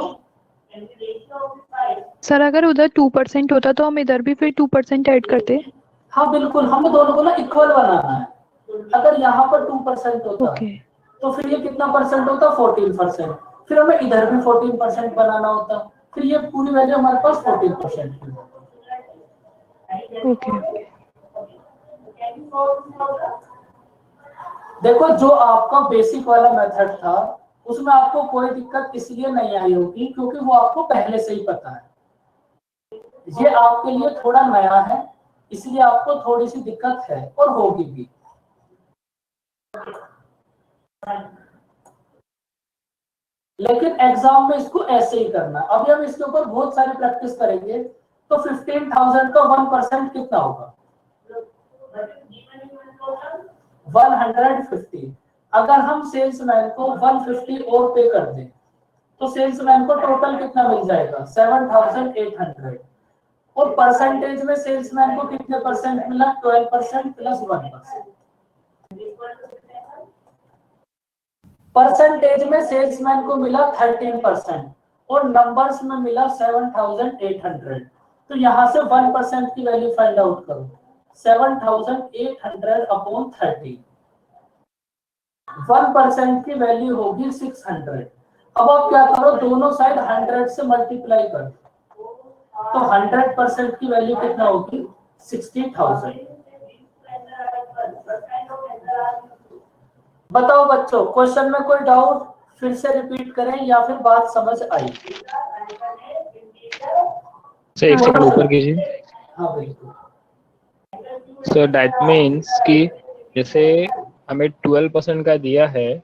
सर अगर उधर 2% होता तो हम इधर भी फिर 2% ऐड करते। हाँ बिल्कुल, हमें दोनों को ना इक्वल बनाना है। अगर यहाँ पर 2% होता ओके। तो फिर ये कितना परसेंट होता? 14%। फिर हमें इधर भी 14% बनाना होता, फिर ये पूरी वैल्यू हमारे पास 14% की। ओके। देखो जो आपका बेसिक वाला मेथड था उसमें आपको कोई दिक्कत इसलिए नहीं आई होगी क्योंकि वो आपको पहले से ही पता है। ये आपके लिए थोड़ा नया है इसलिए आपको थोड़ी सी दिक्कत है और होगी भी। लेकिन एग्जाम में इसको ऐसे ही करना। अभी हम इसके ऊपर बहुत सारी प्रैक्टिस करेंगे। तो 15,000 का 1% कितना होगा? 150। अगर हम सेल्समैन को 150 और पे कर दें तो सेल्समैन को टोटल कितना मिल जाएगा? 7,800। और परसेंटेज में सेल्समैन को कितने परसेंट मिला? 12% प्लस 1%। परसेंटेज में सेल्समैन को मिला 13% और नंबर्स में मिला 7,800। तो यहां से 1% की वैल्यू फाइंड आउट करो। 7,800 अपॉन 30, 1% की वैल्यू होगी 600। अब आप क्या करो, दोनों साइड 100 से मल्टीप्लाई कर, तो 100% की वैल्यू कितना होगी 60,000। बताओ बच्चों, क्वेश्चन में कोई डाउट? फिर से रिपीट करें या फिर बात समझ आई? सर एक सेकंड ऊपर कीजिए। हाँ बिल्कुल। सर दैट मीन्स कि जैसे हमें 12% का दिया है,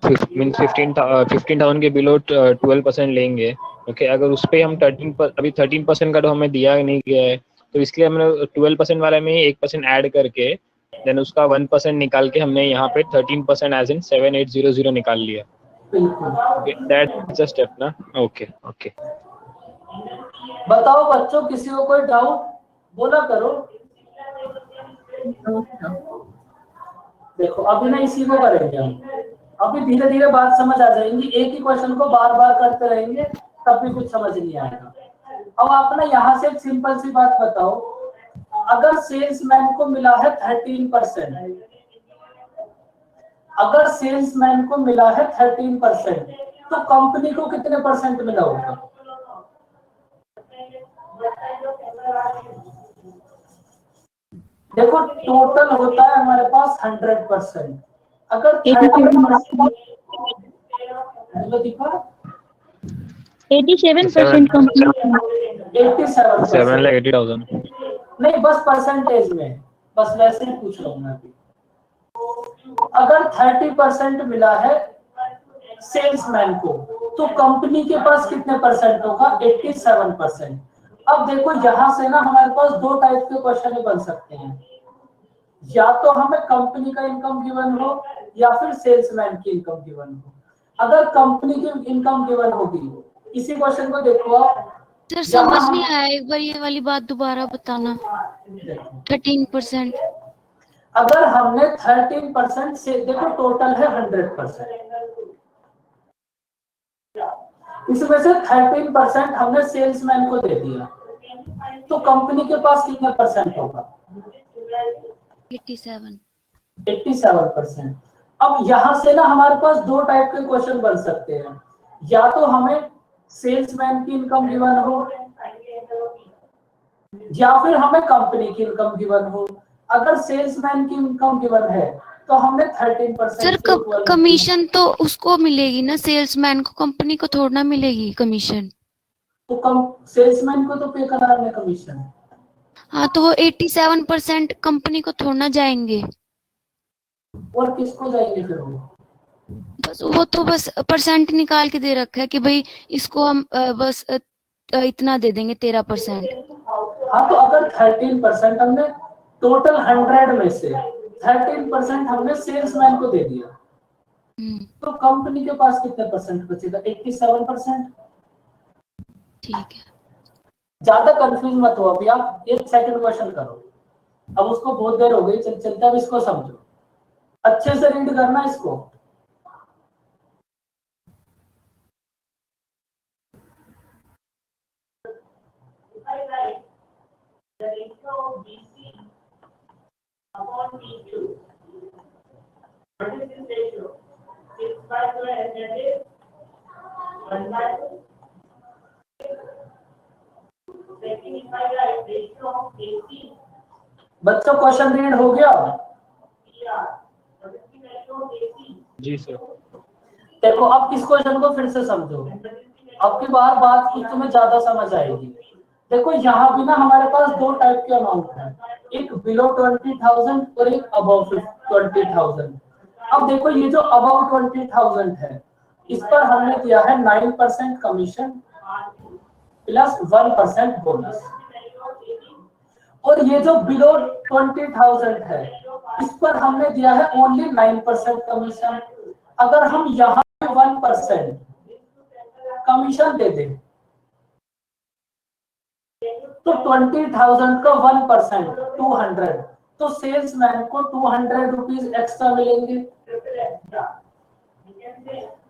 मीन्स 15,000 के बिलो 12% लेंगे। ओके, अगर उस पर हम 13% का तो हमें दिया नहीं गया है, तो इसलिए हमने 12% वाले में ही 1% ऐड करके देन उसका 1% निकाल के हमने यहाँ पे 13% एज इन 7,800 निकाल लिया। बिल्कुल। दैट्स अ स्टेप ना। Okay okay. बताओ बच्चों, किसी को कोई डाउट? बोला करो। देखो अभी ना इसी को करेंगे हम, अभी धीरे धीरे बात समझ आ जाएंगी। एक ही क्वेश्चन को बार बार करते रहेंगे तब भी कुछ समझ नहीं आएगा। अब आप ना यहाँ से एक सिंपल सी बात बताओ, अगर सेल्समैन को मिला है 13%, अगर सेल्समैन को मिला है 13%, तो कंपनी को कितने परसेंट मिला होगा? देखो टोटल होता है हमारे पास 100%। अगर 13% 87% कंपनी 87%, 7,80,000। नहीं बस परसेंटेज में, बस वैसे ही पूछ रहा हूँ मैं अभी। अगर 30% मिला है सेल्समैन को, तो कंपनी के पास कितने परसेंट होगा? 87%। अब देखो यहां से ना हमारे पास दो टाइप के क्वेश्चन बन सकते हैं, या तो हमें कंपनी का इनकम गिवन हो या फिर सेल्समैन की इनकम गिवन हो। अगर कंपनी की इनकम गिवन होगी, इसी क्वेश्चन को देखो आप, सर समझ नहीं आया, एक बार ये वाली बात दोबारा बताना। 13%। अगर हमने 13% से, देखो टोटल है 100%, इसमें से 13% हमने सेल्समैन को दे दिया, तो कंपनी के पास कितने परसेंट होगा? 87। 87%। अब यहां से ना हमारे पास दो टाइप के क्वेश्चन बन सकते हैं, या तो हमें सेल्समैन की इनकम गिवन हो या फिर हमें कंपनी की इनकम गिवन हो। अगर सेल्समैन की इनकम गिवन है तो हमने 13% सर कमीशन तो उसको मिलेगी ना, सेल्समैन को, कंपनी को थोड़ा ना मिलेगी कमीशन। तो कम सेल्समैन को तो पे करना है कमीशन। हाँ तो वो 87% कंपनी को थोड़ा ना जाएंगे। और किसको जाएंगे फिर वो? बस वो तो बस परसेंट निकाल के दे रखा है कि भाई इसको हम बस इतना दे देंगे 13%। हाँ तो अगर 13% हमने टोटल 100 में से 13% हमने सेल्समैन को दे दिया, तो कंपनी के पास कितने परसेंट बचेगा? 87%। ठीक है। ज्यादा कंफ्यूज मत हो अभी, आप एक सेकंड क्वेश्चन करो। अब उसको बहुत देर हो गई, चलते अब इसको समझो, अच्छे से रीड करना इसको। बच्चों क्वेश्चन रीड हो गया? जी सर। देखो अब इस क्वेश्चन को फिर से समझो, अब की बार बात कुछ तुम्हें ज्यादा समझ आएगी। देखो यहाँ भी ना हमारे पास दो टाइप के अमाउंट है, एक बिलो 20,000 और एक अबव 20,000। अब देखो ये जो अबव 20,000 है, इस पर हमने दिया है 9% कमीशन प्लस 1% बोनस, और ये जो बिलो 20,000 है, इस पर हमने दिया है ओनली 9% कमीशन। अगर हम यहाँ 1% कमीशन दे दें तो 20,000 का 1% 200 तो सेल्समैन को 200 रुपीज एक्स्ट्रा मिलेंगे।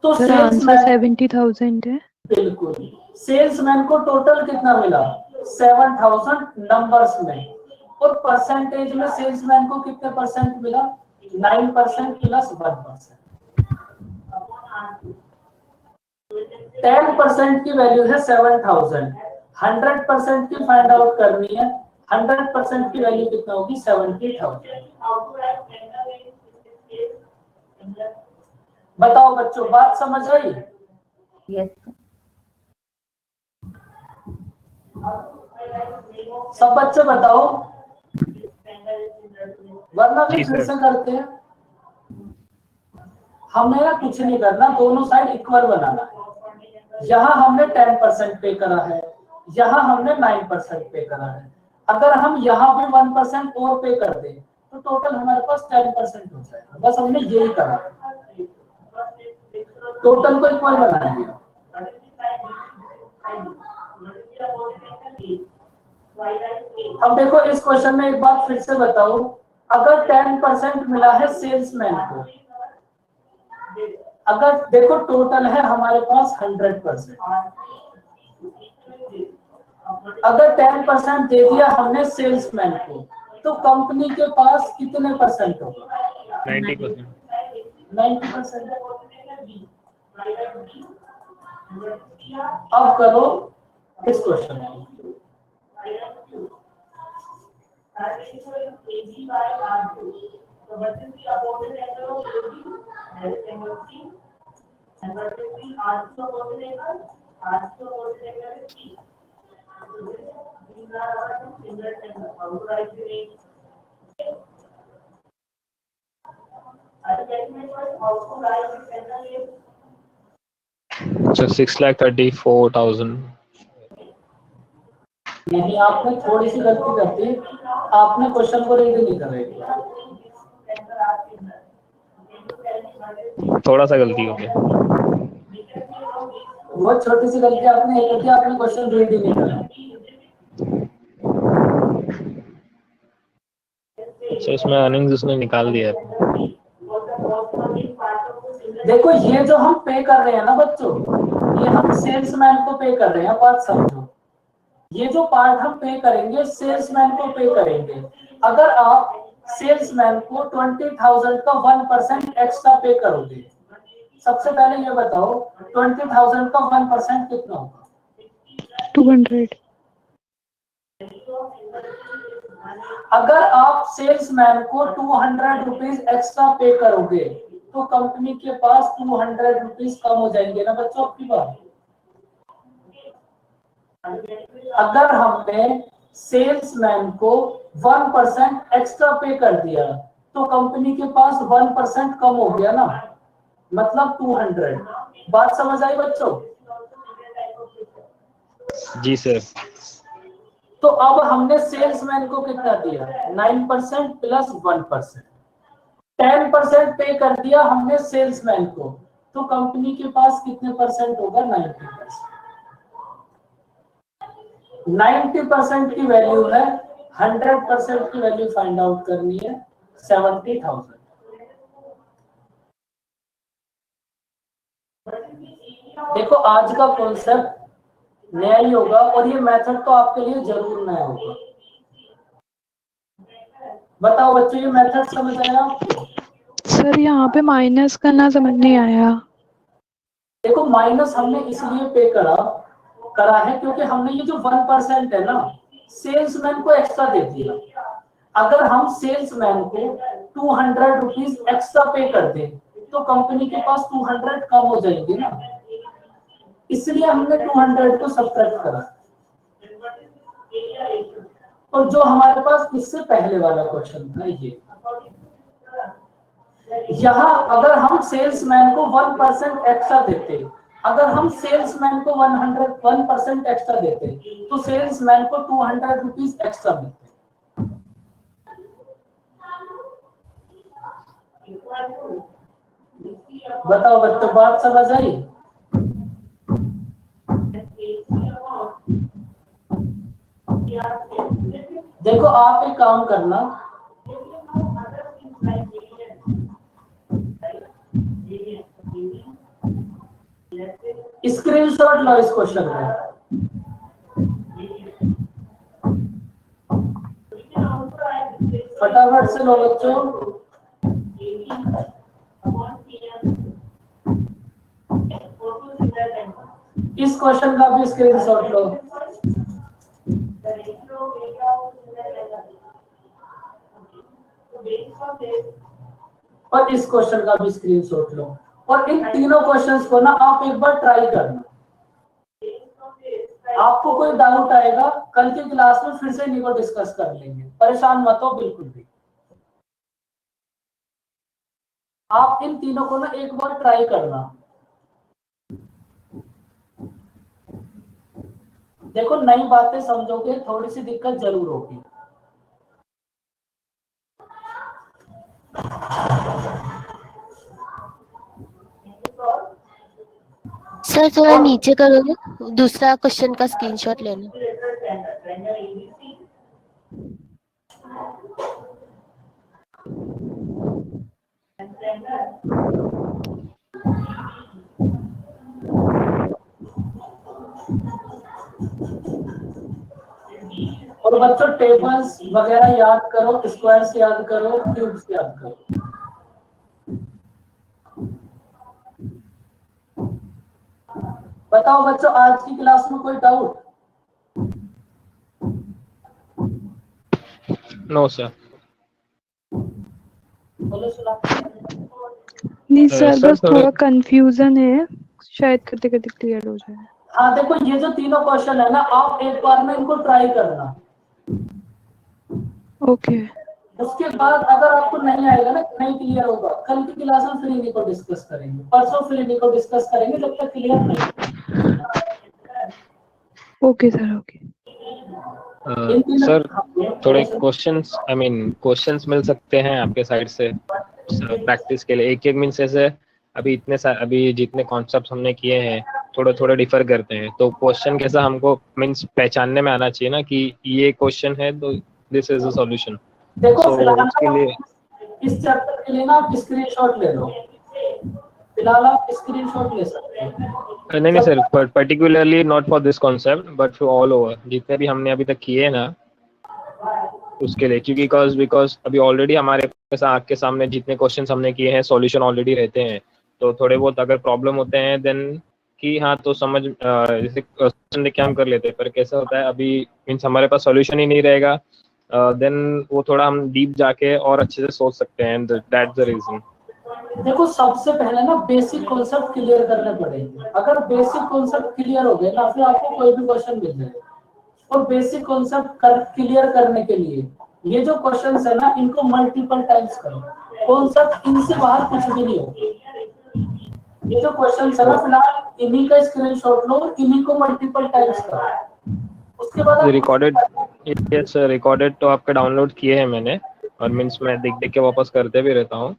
तो सर आंसर सेल्समैन 70,000 है। बिल्कुल, सेल्समैन को टोटल कितना मिला 7,000 नंबर्स में, और परसेंटेज में सेल्समैन को कितने परसेंट मिला 9% प्लस 1%। 10% की वैल्यू है 7,000, 100% की फाइंड आउट करनी है, 100% की वैल्यू कितना होगी 70,000। बताओ बच्चों, बात समझ आई? यस सब बच्चे बताओ, वरना भी जी फिर सर। से करते हैं। हमें ना कुछ नहीं करना, दोनों साइड इक्वल बनाना है। यहाँ हमने 10% पे करा है, यहाँ हमने 9% पे करा है। अगर हम यहाँ भी 1% और पे कर दें तो टोटल हमारे पास 10% हो जाएगा। बस हमने यही करा, टोटल को इक्वल बना दिया। अब देखो इस क्वेश्चन में एक बात फिर से बताओ, अगर 10% मिला है सेल्समैन को, अगर देखो टोटल है हमारे पास 100%, अगर 10% दे दिया हमने सेल्समैन को तो कंपनी के पास कितने परसेंट होगा 90%। 90%। अब करो इस क्वेश्चन को, So 6,34,000। नहीं आपने थोड़ी सी गलती कर दी, आपने क्वेश्चन को रीड नहीं कर रहे। थोड़ा सा गलती हो गया। बहुत छोटी सी गलती आपने ये कर दी, आपने क्वेश्चन रीड ही नहीं करा। सर इसमें अर्निंग्स उसने निकाल दिया है। देखो ये जो हम पे कर रहे हैं ना बच्चों, ये हम सेल्समैन को पे कर रहे हैं, बात समझो। ये जो पार्ट हम पे करेंगे सेल्समैन को पे करेंगे। अगर आप सेल्समैन को 20,000 का 1% एक्स्ट्रा पे करोगे, सबसे पहले ये बताओ 20,000 का 1% कितना होगा 200। अगर आप सेल्समैन को 200 रुपीज एक्स्ट्रा पे करोगे तो कंपनी के पास 200 रुपीज कम हो जाएंगे ना बच्चों आपकी बात। अगर हमने सेल्समैन को 1% एक्स्ट्रा पे कर दिया तो कंपनी के पास 1% कम हो गया ना, मतलब 200। बात समझ आई बच्चों? जी सर। तो अब हमने सेल्समैन को कितना दिया 9% प्लस 1%, 10% पे कर दिया हमने सेल्समैन को, तो कंपनी के पास कितने परसेंट होगा 90%। 90% की वैल्यू है 100% की वैल्यू फाइंड आउट करनी है 70,000। देखो आज का कॉन्सेप्ट नया ही होगा और ये मेथड तो आपके लिए जरूर नया होगा। बताओ बच्चों ये मेथड समझ आया आपको? सर यहाँ पे माइनस करना समझ नहीं आया। देखो माइनस हमने इसलिए पे करा है क्योंकि हमने ये जो 1% है ना सेल्समैन को एक्स्ट्रा दे दिया। अगर हम सेल्समैन को 200 रुपीज एक्स्ट्रा पे कर दें तो कंपनी के पास 200 कम हो जाएंगे ना, इसलिए हमने 200 को सब्ट्रैक्ट करा। और जो हमारे पास इससे पहले वाला क्वेश्चन था ये, यहाँ अगर हम सेल्समैन को 1% एक्स्ट्रा देते, अगर हम सेल्समैन को 1% एक्स्ट्रा देते तो सेल्समैन को 200 रुपीज एक्स्ट्रा मिलते। बताओ बच्चों बात समझ आई? देखो आप एक काम करना, स्क्रीनशॉट लो इस क्वेश्चन में। फटाफट से लो बच्चों। इस क्वेश्चन का भी स्क्रीनशॉट लो। और इस क्वेश्चन का भी स्क्रीनशॉट लो। और इन तीनों क्वेश्चंस को ना आप एक बार ट्राई करना। आपको कोई डाउट आएगा कल की क्लास में फिर से इन्हीं को डिस्कस कर लेंगे, परेशान मत हो बिल्कुल भी। आप इन तीनों को ना एक बार ट्राई करना। देखो नई बातें समझोगे, थोड़ी सी दिक्कत जरूर होगी। सर थोड़ा नीचे करोगे, दूसरा क्वेश्चन का स्क्रीनशॉट लेना। और बच्चों टेबल्स वगैरह याद करो, स्क्वायर्स याद करो, क्यूब्स याद करो। बताओ बच्चों आज की क्लास में कोई डाउट? No sir. बोलो सुना। नहीं सर, सर बस थोड़ा थोड़ा कंफ्यूजन है, शायद करते करते क्लियर हो जाए। हाँ देखो ये जो तीनों क्वेश्चन है ना, आप एक बार में इनको ट्राई करना। ओके उसके बाद अगर आपको नहीं आएगा ना, नहीं क्लियर होगा, कल की क्लास में फिर इन्हीं को डिस्कस करेंगे, परसों फिर इन्हीं को डिस्कस करेंगे जब तक क्लियर नहीं। Okay sir, okay. इन तीनों सर थोड़े हाँ, क्वेश्चंस, आई मीन क्वेश्चंस मिल सकते हैं आपके साइड से प्रैक्टिस के लिए? एक एक मीन्स ऐसे अभी अभी जितने कॉन्सेप्ट्स हमने किए हैं थोड़े थोड़े डिफर करते हैं, तो क्वेश्चन कैसा हमको मीन्स पहचानने में आना चाहिए ना कि ये क्वेश्चन है तो दिस इज द सॉल्यूशन। देखो सो फिलहाल उसके लिए इस चैप्टर के लिए ना आप स्क्रीनशॉट ले लो। फिलहाल आप स्क्रीनशॉट ले सकते हो। नहीं नहीं जब sir, particularly not for this concept but for all over जितने भी हमने अभी तक किए हैं ना उसके लिए, क्योंकि बिकॉज अभी ऑलरेडी हमारे पास आँख के सामने जितने क्वेश्चंस हमने किए हैं सॉल्यूशन ऑलरेडी रहते हैं, तो थोड़े बहुत अगर प्रॉब्लम होते हैं देन कि हाँ तो समझ जैसे क्वेश्चन देख के हम कर लेते हैं, पर कैसा होता है अभी मीन्स हमारे पास सॉल्यूशन ही नहीं रहेगा, देन वो थोड़ा हम डीप जाके और अच्छे से सोच सकते हैं, दैट्स द रीजन। देखो सबसे पहले ना बेसिक कॉन्सेप्ट क्लियर करने पड़ेंगे। अगर बेसिक कॉन्सेप्ट क्लियर हो गए ना फिर आपको कोई भी क्वेश्चन मिल जाएगा। और बेसिक कॉन्सेप्ट क्लियर करने के लिए ये जो क्वेश्चंस है ना इनको मल्टीपल टाइम्स करो। कॉन्सेप्ट इनसे बाहर कुछ भी नहीं हो। ये जो क्वेश्चंस है ना फिलहाल इन्हीं का स्क्रीनशॉट लो, इन्हीं को मल्टीपल टाइम्स करो। उसके बाद आप रिकॉर्डेड, यस रिकॉर्डेड तो आपका डाउनलोड किए हैं मैंने, और मीन्स मैं देख देख के वापस करते भी रहता हूँ,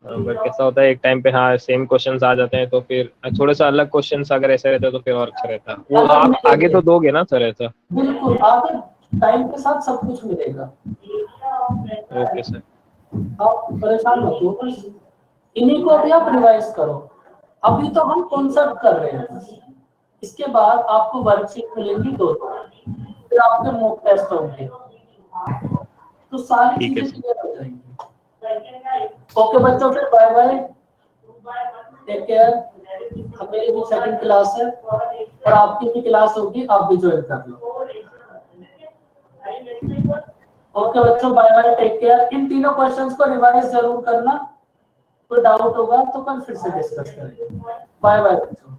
बट कैसा होता है एक टाइम पे हाँ सेम क्वेश्चंस आ जाते हैं तो फिर थोड़ा सा अलग क्वेश्चंस अगर ऐसे रहते तो फिर और अच्छा रहता। वो अगर आप आगे मिलेंगे तो दोगे ना सर ऐसा? बिल्कुल आगे टाइम के साथ सब कुछ मिलेगा। Okay sir. आप परेशान मत हो, बस इन्हीं को भी आप रिवाइज करो। अभी तो हम कॉन्सेप्ट कर रहे हैं, इसके बाद आपको वर्कशीट मिलेंगी दो, फिर आपके मॉक टेस्ट होंगे, तो सारी ठीक है चीजें सर। क्लियर हो जाएंगी। ओके बच्चों, फिर बाय बाय, टेक केयर। हमें भी सेकंड क्लास है और आपकी भी क्लास होगी, आप भी ज्वाइन कर लो। ओके बच्चों, बाय बाय, टेक केयर। इन तीनों क्वेश्चंस को रिवाइज जरूर करना, कोई डाउट होगा तो कल फिर से डिस्कस करेंगे। बाय बाय बच्चों।